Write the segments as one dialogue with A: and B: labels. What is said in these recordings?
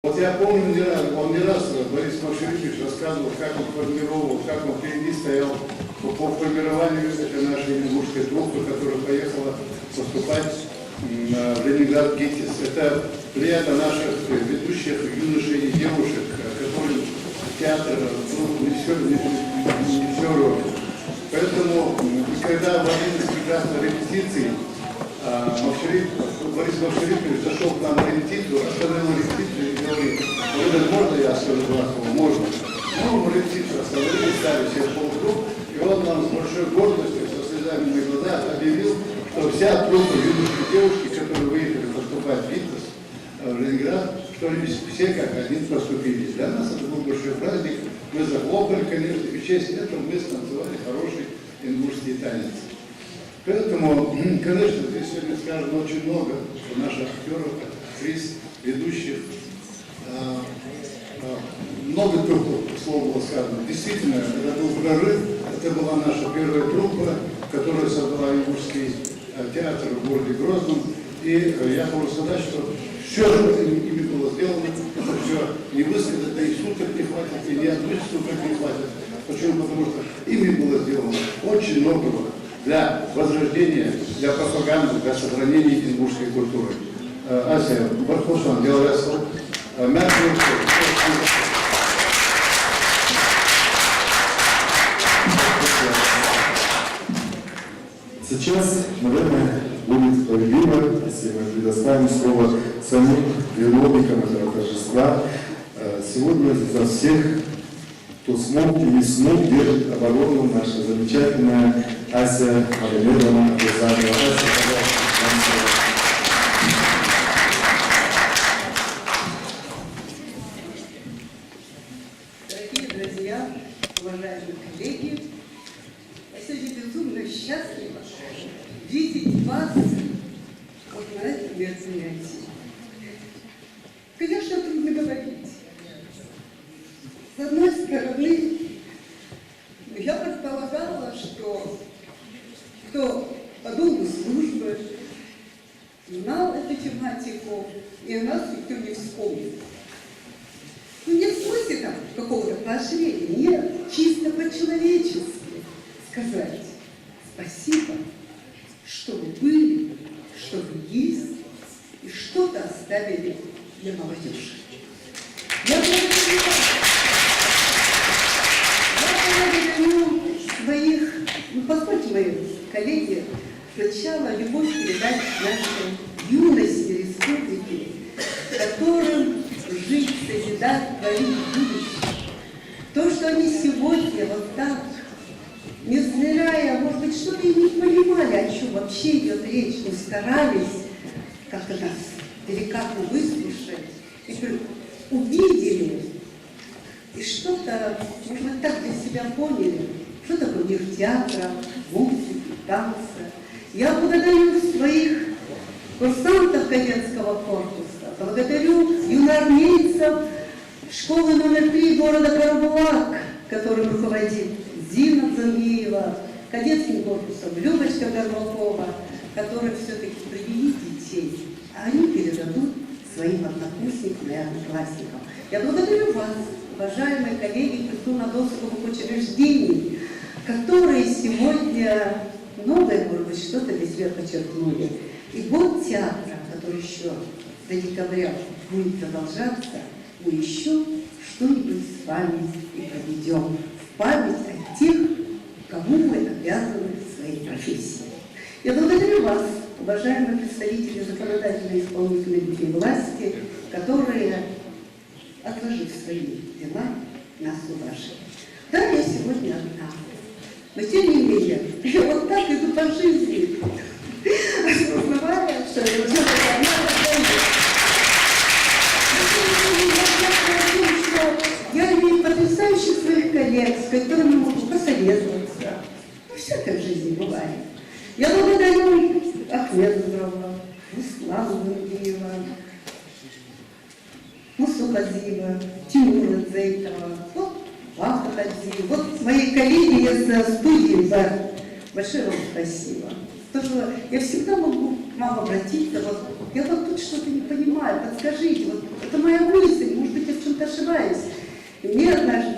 A: Вот я помню, он не раз, Борис Максимович рассказывал, как он формировал, как он впереди стоял по формированию этой нашей лягушской труппы, которая поехала поступать в Ленинград ГИТИС. Это плеяда наших ведущих юношей и девушек, которым театр не все ровно. Поэтому, когда в один из прекрасных репетиций Борис Максимович зашел к нам на репетицию, остановил репетицию и говорит: можно я скажу два слова? Можно. Ну, репетицию остановили, стали все в полукруг, и он нам с большой гордостью, со слезами на глазах объявил, что вся труппа юношей и девушки, которые выехали поступать в ГИТИС, в Ленинград, что они все как один поступили. Для нас это был большой праздник, мы захлопали, конечно, и в честь этого мы станцевали хороший ингушский танец. Поэтому, конечно, здесь сегодня сказано очень много наших актеров, актрис, ведущих. Много труппов, слово было сказано. Действительно, это был прорыв, это была наша первая труппа, которая создала Ингушский театр в городе Грозном. И я могу сказать, что все, что ими было сделано, это все не высказать, да и суток не хватит, и ни одной суток не хватит. Почему? Потому что ими было сделано очень многого для возрождения, для пропаганды, для сохранения ингушской культуры. Ася, Бархушан, Белоресл,
B: Сейчас, наверное, будет справедливо, если мы предоставим слово самим виновникам этого торжества. Сегодня за всех, кто смог и не смог держать оборону, наша замечательная Ася Магомедовна Абдузадова.
C: Дорогие друзья, уважаемые коллеги, я сегодня безумно счастлива видеть вас вот на этом мероприятии. Конечно, трудно говорить. С одной стороны, я предполагала, что кто по долгу службы знал эту тематику, и о нас никто не вспомнил. Ну, не в смысле там какого-то поощрения, нет, чисто по-человечески сказать спасибо, что вы были, что вы есть, и что-то оставили для молодежи. Я благодарю своих, позвольте мои коллеги, сначала любовь передать нашей юности республики, которым жить, созидать, творить будущее. То, что они сегодня вот так, не замирая, может быть, что-то и не понимали, о чем вообще идет речь, но старались как-то нас деликатно выслушать, и увидели, и что-то, может быть, так для себя поняли, что такое мир театра, музыки, танца. Я благодарю своих курсантов кадетского корпуса, благодарю юноармейцев школы номер 3 города Карабулак, которым руководит Зина Дзангиева, кадетским корпусом Любочка Горбакова, которые все-таки привели детей, а они передадут своим однокурсникам и одноклассникам. Я благодарю вас, уважаемые коллеги, культурно-досуговых учреждений, которые сегодня новое, может быть, что-то для себя подчеркнули. И год театра, который еще до декабря будет продолжаться, мы еще что-нибудь с вами и проведем в память о тех, кому мы обязаны своей профессией. Я благодарю вас, уважаемые представители законодательной и исполнительной власти, которые, отложив свои дела, нас уважили. Да, я сегодня одна, но тем не менее, я вот так иду по жизни, осознавая, что это все я имею потрясающих своих коллег, с которыми могу посоветоваться. Ну, всякое в жизни бывает. Я благодарю Ахмедова, Руслана Нургиева, Мусу Хазиева, Тимура Дзейтова, вот Вахта Хазиева, вот мои коллеги из студии БАР. Большое вам спасибо. Тоже я всегда могу к вам обратиться, вот, я вот тут что-то не понимаю, подскажите, вот, это моя мысль,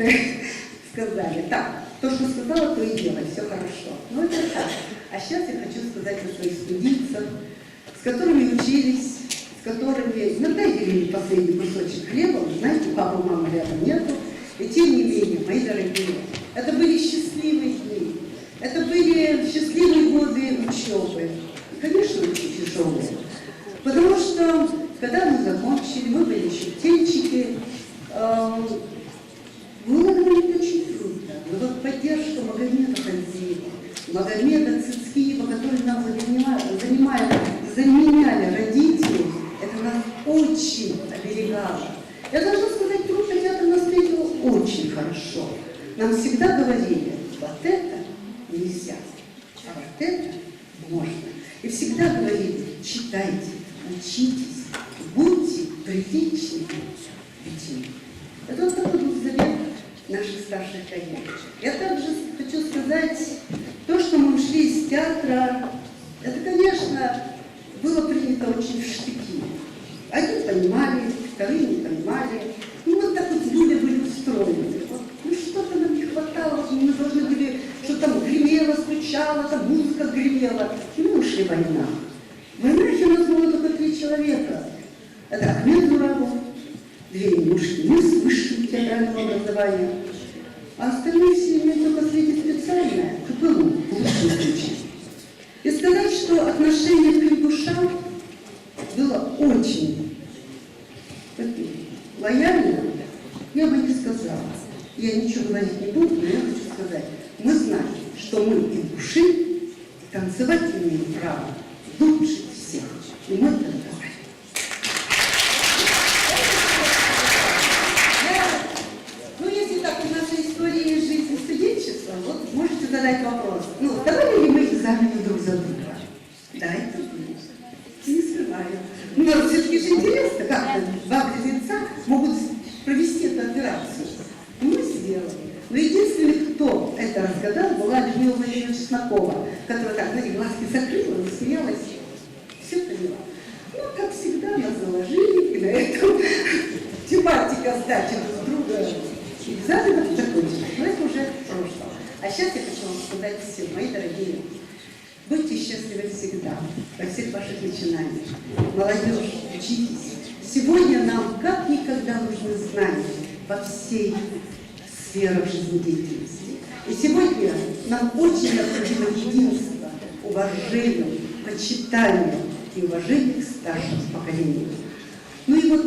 C: однажды сказали, так, то, что сказала, то и делай, все хорошо. Ну это так. А сейчас я хочу сказать о своих студийцах, с которыми учились, с которыми иногда делили последний кусочек хлеба. Вы знаете, папы, мамы рядом нету. И тем не менее, мои дорогие, это были счастливые дни. Это были счастливые годы учебы. И, конечно, очень тяжелые. Потому что, когда мы закончили, мы были еще птенчики, было говорить очень трудно. Но вот поддержка Магомеда Ханзиева, Магомеда Цицкиева, которые нам заменяли родители, это нас очень оберегало. Я должна сказать, трудно театр нас встретил очень хорошо. Нам всегда говорили, вот это нельзя, а вот это можно. И всегда говорили, читайте, учитесь, будьте приличными детьми. Это вот такой был завет наших старших коллег. Я также хочу сказать, то, что мы ушли из театра, это, конечно, было принято очень в штыки. Одни понимали, вторые не понимали. Ну, вот так вот люди были устроены. Вот, ну, что-то нам не хватало, вот мы должны были, что там гремело, стучало, там музыка гремела. И мы ушли в война. В войнах у нас было только 3 человека. Это Ахмед Зурабов, 2 немножки с высшим театральным образованием, а остальные все имеют только среднеспециальное, КПУ, в лучшем случае. И сказать, что отношение к Крепушам было очень лояльно, я бы не сказала. Я ничего говорить не буду, но я хочу сказать, мы знаем, что мы ингуши, и танцевать имеем право лучше всех. И мы это доказали. Ну, если так в нашей истории жизни студенчества, вот можете задать вопрос. Ну, давали ли мы экзамены друг за друга? Да, это было. Не скрываю. Но все-таки же интересно, как 2 близнеца могут провести эту операцию. Мы сделали. Но единственный, кто это разгадал, была Людмила Владимировна Чеснокова, которая так, знаете, глазки закрыла, засмеялась. Все поняла. Ну, как всегда, нас заложили, и на этом тематика сдачи друг друга экзаменов закончилась. Но это уже прошлое. А сейчас я хочу вам сказать всем, мои дорогие, будьте счастливы всегда, во всех ваших начинаниях. Молодежь, учитесь. Сегодня нам как никогда нужны знания во всей сферах жизнедеятельности. И сегодня нам очень необходимо единство, уважение, почитание и уважение к старшим поколениям. Ну и вот,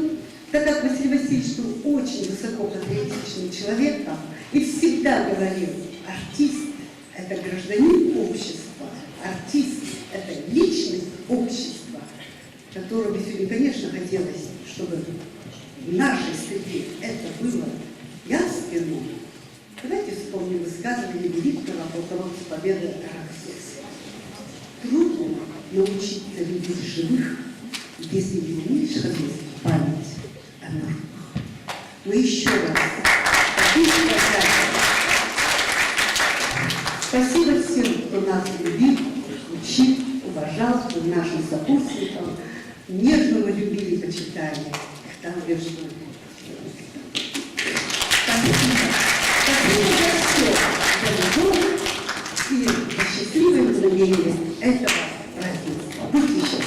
C: так как Василий Васильевич был очень высокопатриотичным человеком и всегда говорил, артист – это гражданин общества, артист – это личность общества, которого сегодня, конечно, хотелось, чтобы в нашей среде это было явственно. Давайте вспомним высказывание великого полководца Победы Араксиса. Трудно научиться любить живых, если не умеешь хранить память о мертвых. Но еще раз, спасибо всем, кто нас любил, учил, уважал, был нашим сопутником. Нежно мы любили и почитали. Там лишь спасибо за все, за любовь и за счастливое мгновение этого праздника. Будьте счастливы.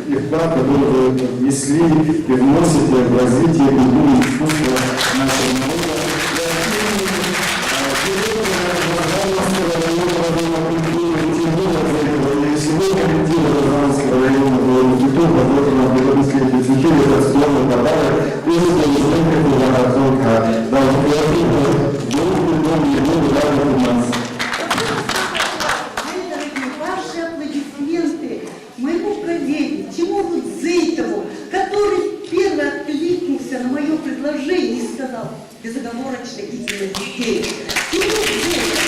B: И вклад, который вы внесли и вносите в развитие культуры и искусства нашего народа. Сегодня коллективы Розанского района культуры подготовлено в Белорусской институте традиционный подарок и изобретение Артурка. Да, в креативном доме его рядом у нас.
C: Ваши аплодисменты моему коллеге Тимуру Зейтову, который первый откликнулся на мое предложение и сказал безоговорочно именно детей. Тимур Зейтов.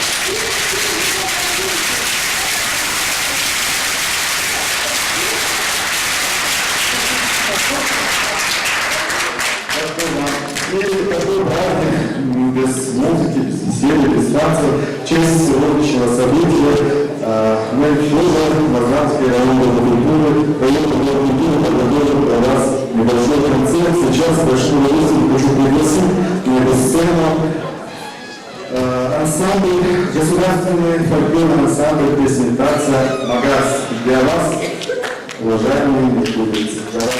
B: Такой праздник без музыки, без веселья, без танцев. В честь сегодняшнего события мы тоже в Розанской народной культуры, район культуры подготовил для вас небольшой концерт. Сейчас с большим удовольствием хочу пригласить на эту сцену ансамбль, государственный фольклорный ансамбль песни танца «Магаз». Для вас, уважаемые республики. Для вас.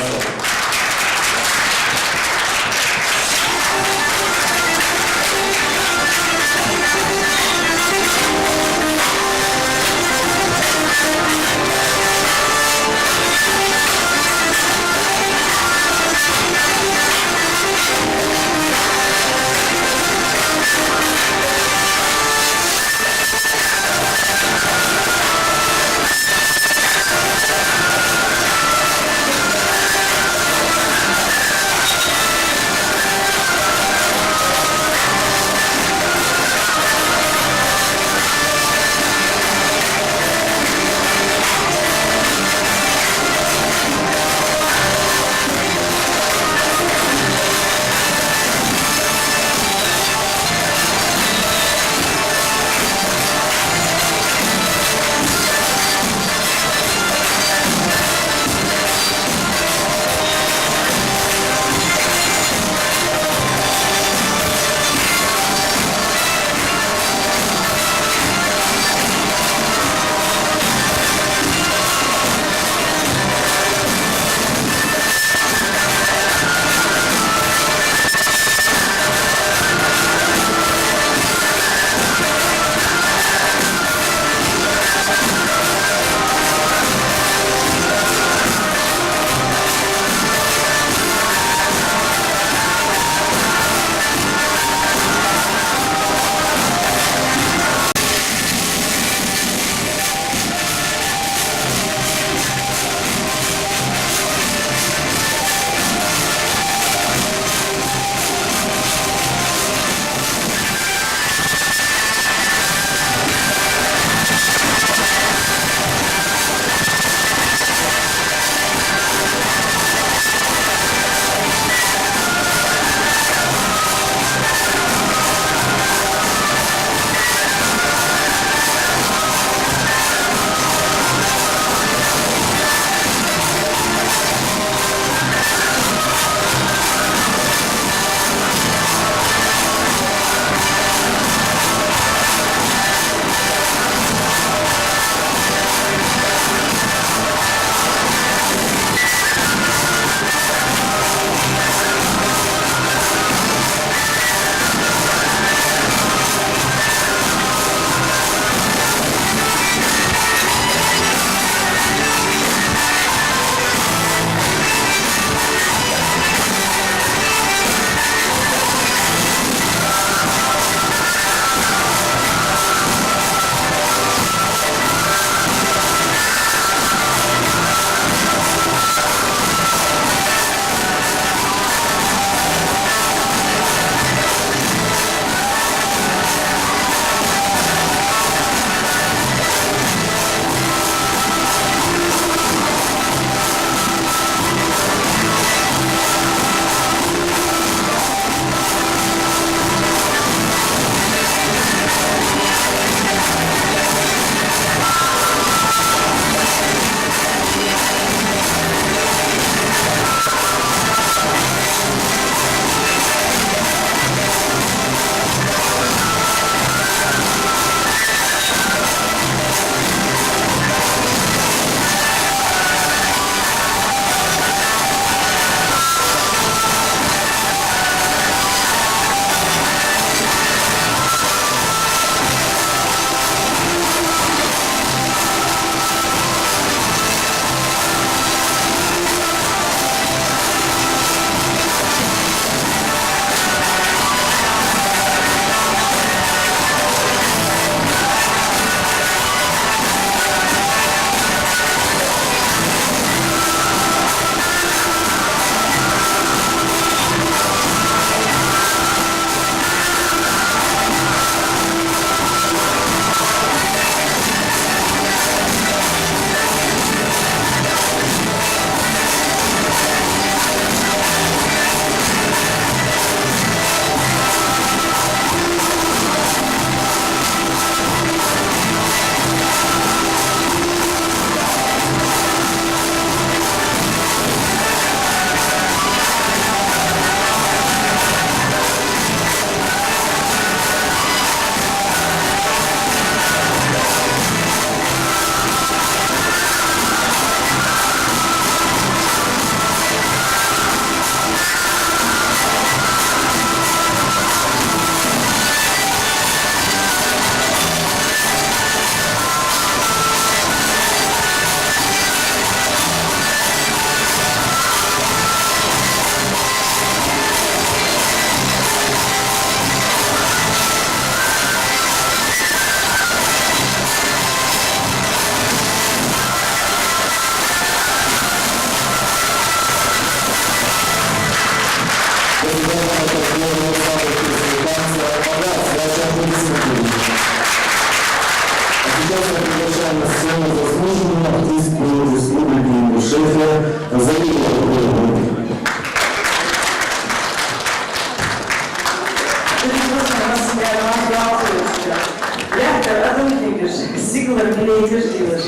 D: твердила,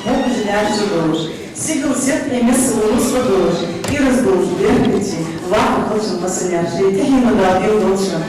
D: Бог для живого. Сигал свет премес улус водолож, и разбыл верните, вам хочем посоняши, и ты не надал волчам.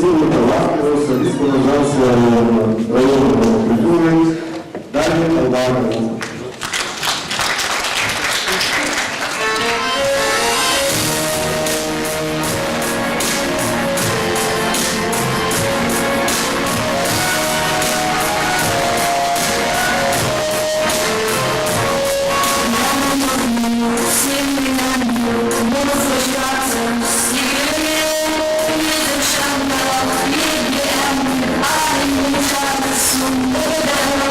B: красивый, талантливый солист Павлодарского районного дома культуры Дарья Албанова.
E: Thank you.